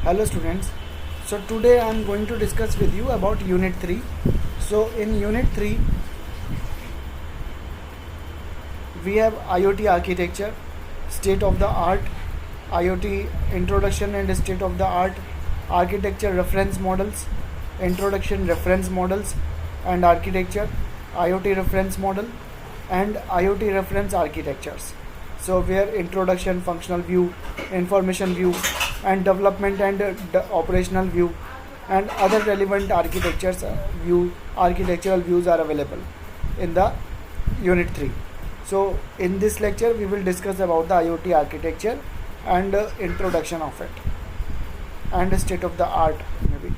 Hello students. So today I am going to discuss with you about unit 3. So in unit 3 we have IoT architecture, state of the art, IoT introduction and state of the art, architecture reference models, introduction reference models and architecture, IoT reference model and IoT reference architectures. So where introduction, functional view, information view and development and operational view and other relevant architectural views are available in the unit 3. So in this lecture we will discuss about the IoT architecture and introduction of it and state of the art maybe.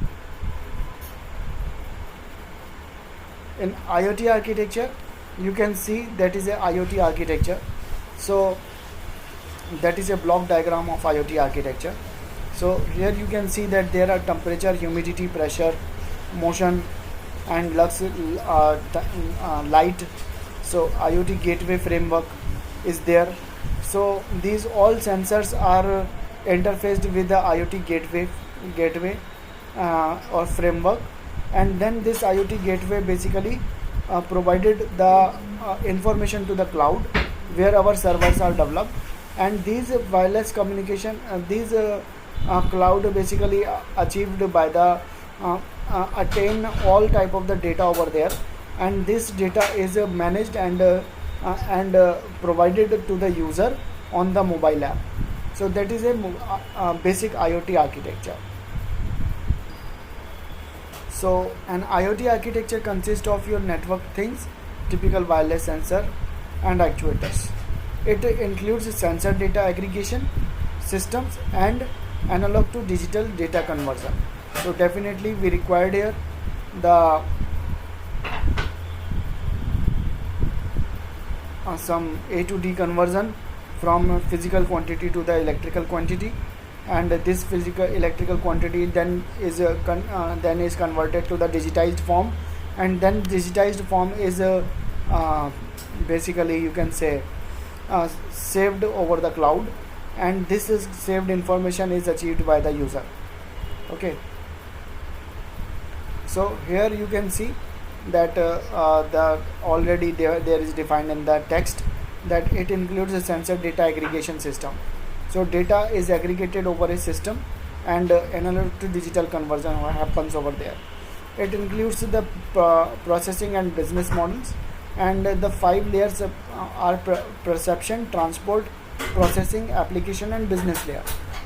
In IoT architecture you can see that is a IoT architecture. So that is a block diagram of IoT architecture. So here you can see that there are temperature, humidity, pressure, motion and light. So IoT gateway framework is there. So these all sensors are interfaced with the IoT gateway or framework, and then this IoT gateway basically provided the information to the cloud where our servers are developed, and these wireless communication cloud basically achieved by the attain all type of the data over there, and this data is managed and provided to the user on the mobile app. So that is a basic IoT architecture. So an IoT architecture consists of your network things, typical wireless sensor and actuators. It includes sensor data aggregation systems and analog to digital data conversion. So definitely we required here the some A to D conversion from physical quantity to the electrical quantity, and this physical electrical quantity then is converted to the digitized form, and then digitized form is basically you can say saved over the cloud, and this is saved information is achieved by the user. Okay, so here you can see that the already there is defined in the text that it includes a sensor data aggregation system. So data is aggregated over a system and analog to digital conversion happens over there. It includes the processing and business models, and the 5 layers are perception, transport, processing, application and business layer.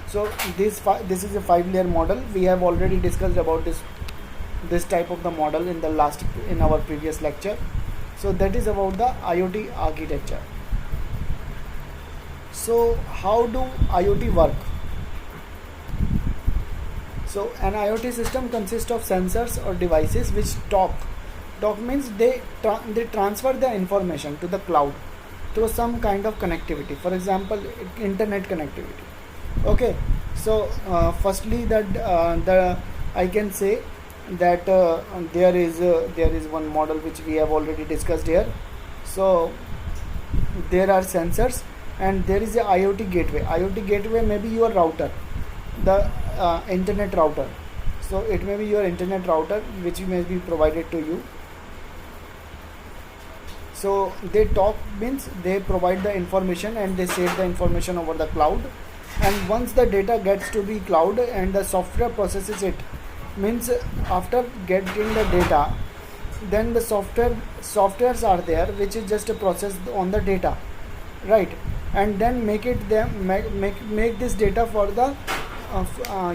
So this is a 5-layer model. We have already discussed about this type of the model in our previous lecture. So that is about the IoT architecture. So how do IoT work? So an IoT system consists of sensors or devices which talk. Talk means they transfer the information to the cloud through some kind of connectivity, for example internet connectivity. Okay, so firstly that I can say that there is one model which we have already discussed here. So there are sensors and there is a IoT gateway. IoT gateway may be your router, the internet router. So it may be your internet router which may be provided to you. So they talk means they provide the information and they save the information over the cloud, and once the data gets to the cloud and the software processes it, means after getting the data, then the softwares are there which is just processed on the data, right, and then make this data for the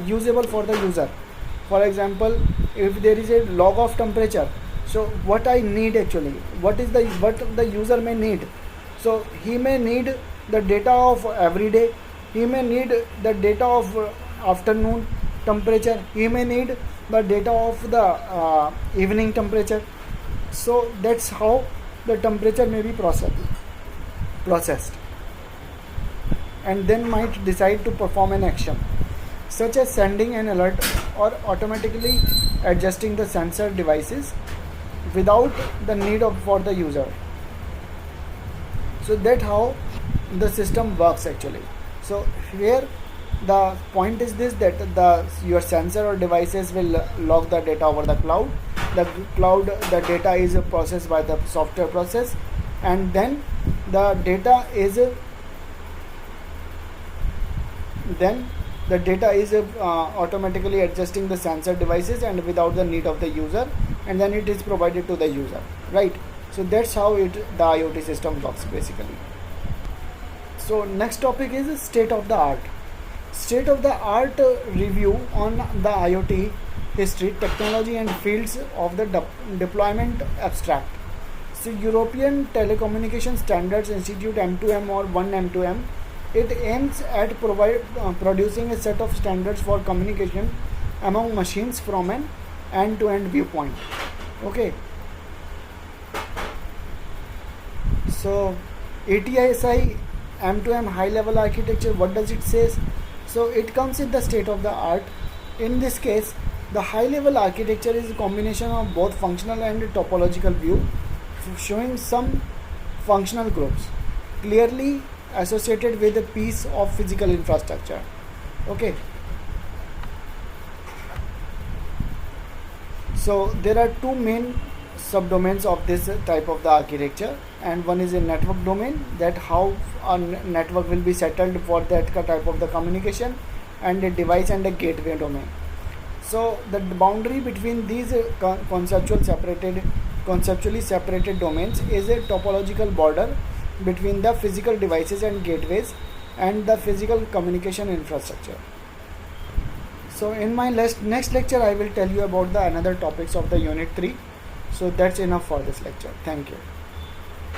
usable for the user. For example, if there is a log of temperature, so what I need actually, what the user may need. So he may need the data of every day, he may need the data of afternoon temperature, he may need the data of the evening temperature. So that's how the temperature may be processed, and then might decide to perform an action such as sending an alert or automatically adjusting the sensor devices without the need for the user. So that's how the system works actually. So here The point is this, that your sensor or devices will log the data over the cloud. The data is processed by the software process, and then the data is automatically adjusting the sensor devices and without the need of the user, and then it is provided to the user, right? So that's how the IoT system works basically. So next topic is state of the art review on the IoT history, technology and fields of the deployment abstract. So European Telecommunication Standards Institute, M2M or 1M2M, it aims at producing a set of standards for communication among machines from an end-to-end viewpoint. Okay. So ATSI M2M high level architecture, what does it say? So it comes in the state of the art. In this case, the high level architecture is a combination of both functional and topological view, showing some functional groups clearly associated with a piece of physical infrastructure. Okay. So there are two main subdomains of this type of the architecture, and one is a network domain, that how a network will be settled for that type of the communication, and a device and a gateway domain. So the boundary between these conceptually separated domains is a topological border between the physical devices and gateways and the physical communication infrastructure. So in my next lecture I will tell you about the another topics of the unit 3. So that's enough for this lecture. Thank you.